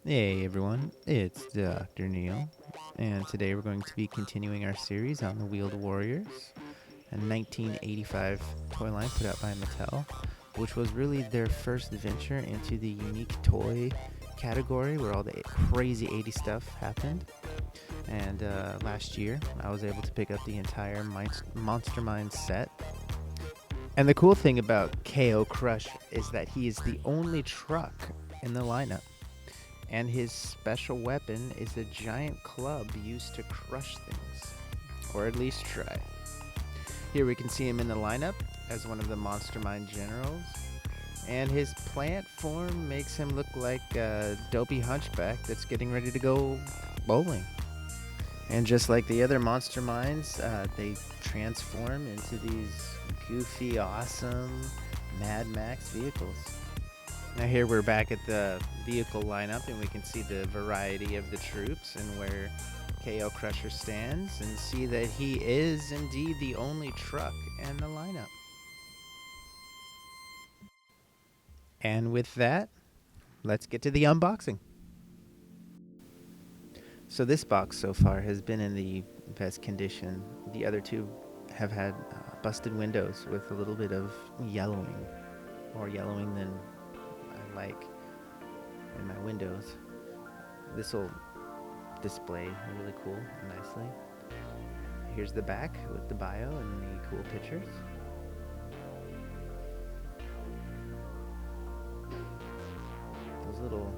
Hey everyone, it's Dr. Neil, and today we're going to be continuing our series on the Wheeled Warriors, a 1985 toy line put out by Mattel, which was really their first venture into the unique toy category where all the crazy 80s stuff happened. And last year, I was able to pick up the entire Monster Mind set. And the cool thing about KO KRUSHER is that he is the only truck in the lineup. And his special weapon is a giant club used to crush things, or at least try. Here we can see him in the lineup as one of the Monster Mind generals, and his plant form makes him look like a dopey hunchback that's getting ready to go bowling. And just like the other Monster Minds, they transform into these goofy, awesome Mad Max vehicles. Now here we're back at the vehicle lineup, and we can see the variety of the troops and where KO KRUSHER stands, and see that he is indeed the only truck in the lineup. And with that, let's get to the unboxing. So this box so far has been in the best condition. The other two have had busted windows with a little bit of yellowing, more yellowing than I like in my windows. This will display really cool and nicely. Here's the back with the bio and the cool pictures. Those little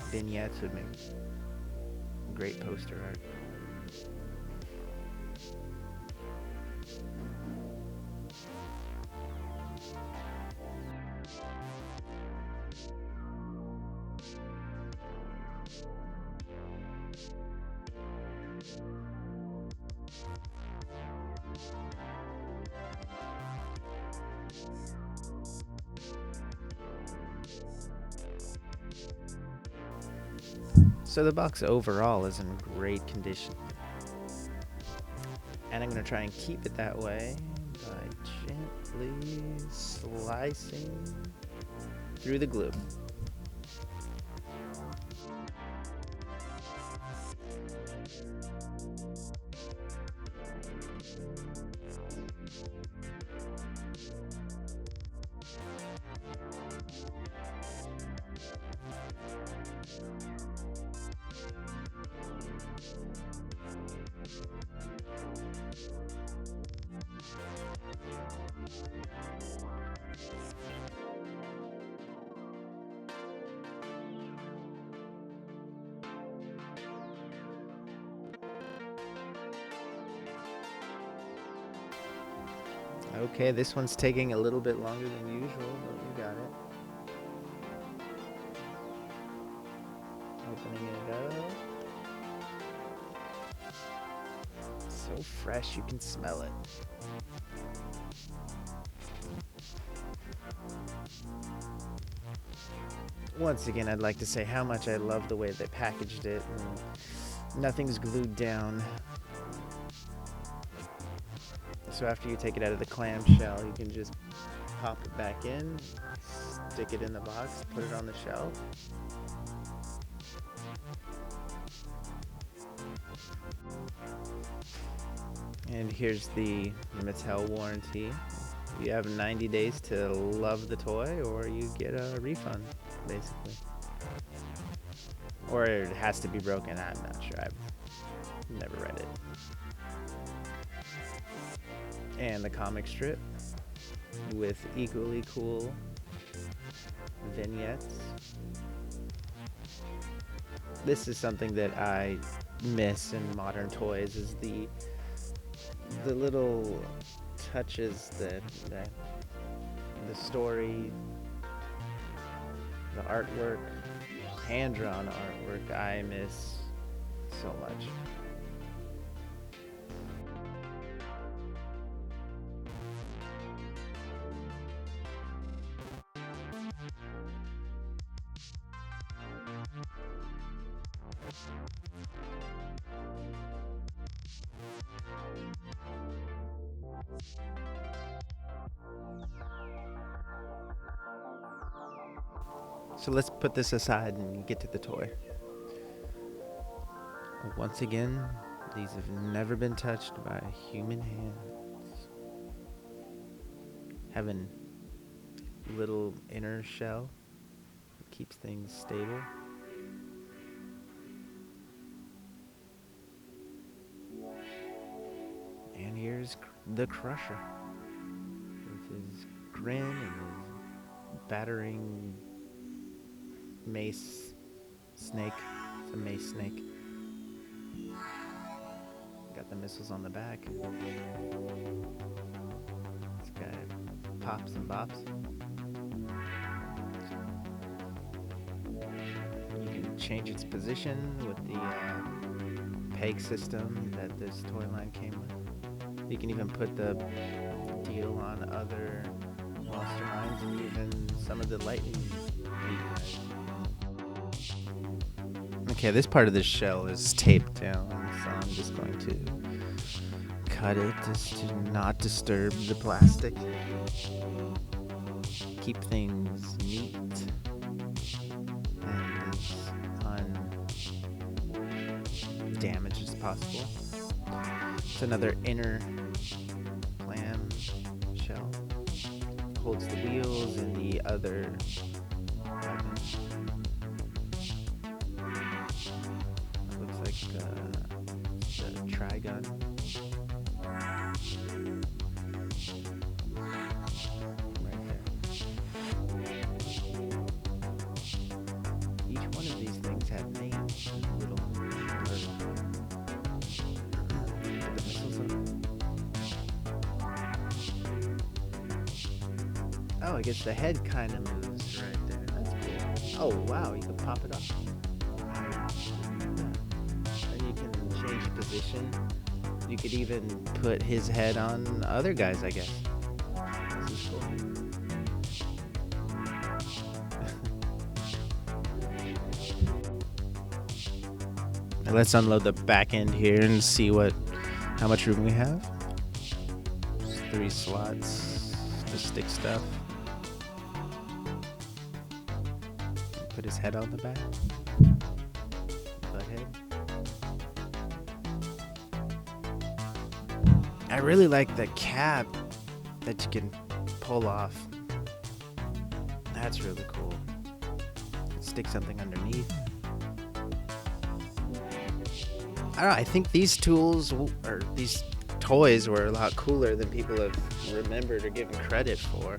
vignettes would make great poster art. So the box overall is in great condition, and I'm going to try and keep it that way by gently slicing through the glue. Okay, this one's taking a little bit longer than usual, but you got it. Opening it up. So fresh, you can smell it. Once again, I'd like to say how much I love the way they packaged it, and nothing's glued down. So after you take it out of the clamshell, you can just pop it back in, stick it in the box, put it on the shelf. And here's the Mattel warranty. You have 90 days to love the toy, or you get a refund, basically. Or it has to be broken, I'm not sure. I've never read it. And the comic strip with equally cool vignettes. This is something that I miss in modern toys, is the little touches, the story, the artwork, hand-drawn artwork I miss so much. So let's put this aside and get to the toy. Once again, these have never been touched by human hands. Having little inner shell that keeps things stable. And here's the Crusher with his grin and his battering mace snake. It's a mace snake. Got the missiles on the back. This guy pops and bops. You can change its position with the peg system that this toy line came with. You can even put the deal on other monster lines and even some of the lightning guys. Okay, this part of the shell is taped down, so I'm just going to cut it just to not disturb the plastic. Keep things neat and as undamaged as possible. It's another inner clam shell. Holds the wheels and the other weapons. Looks like the Trigun. Right there. Each one of these things have names. Little oh, I guess the head kind of moves right there. That's cool. Oh, wow, you can pop it up. And you can change the position. You could even put his head on other guys, I guess. This is cool. Now let's unload the back end here and see how much room we have. Just 3 slots to stick stuff. Put his head on the back. Butt head. I really like the cap that you can pull off. That's really cool. Stick something underneath. I don't know, I think these tools or these toys were a lot cooler than people have remembered or given credit for.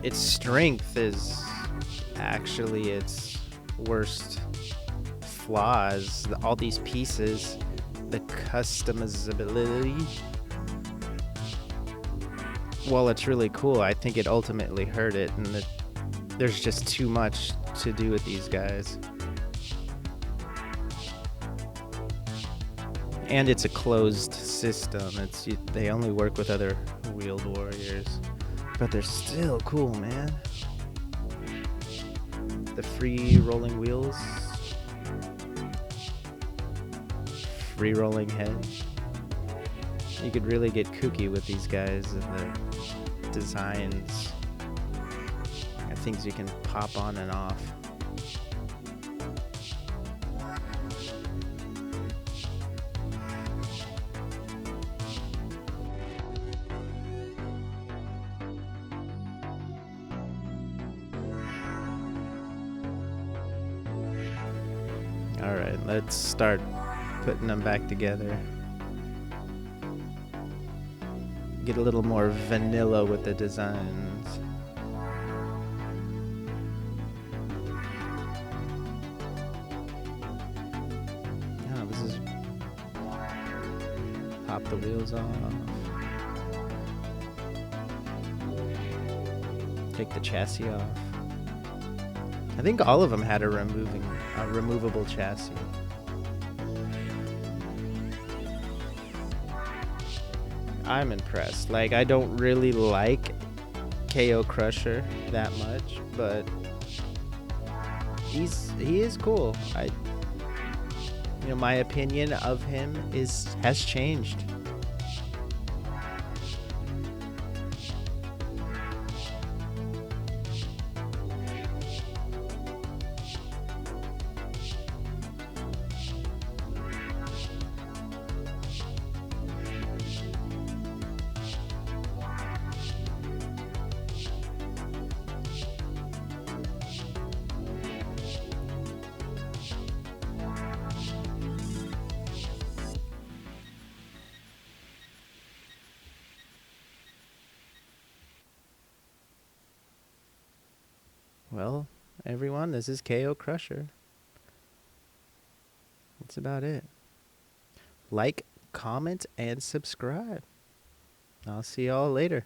Its strength is actually its worst flaws. All these pieces, the customizability, while it's really cool, I think it ultimately hurt it, and there's just too much to do with these guys. And it's a closed system. They only work with other wheeled warriors, but they're still cool, man. The free rolling wheels, free rolling head. You could really get kooky with these guys and the designs and things you can pop on and off. Alright, let's start putting them back together. Get a little more vanilla with the designs. Oh, this is... Pop the wheels off. Take the chassis off. I think all of them had a removable chassis. I'm impressed. Like, I don't really like KO KRUSHER that much, but he is cool. My opinion of him has changed. Well, everyone, this is KO KRUSHER. That's about it. Like, comment, and subscribe. I'll see y'all later.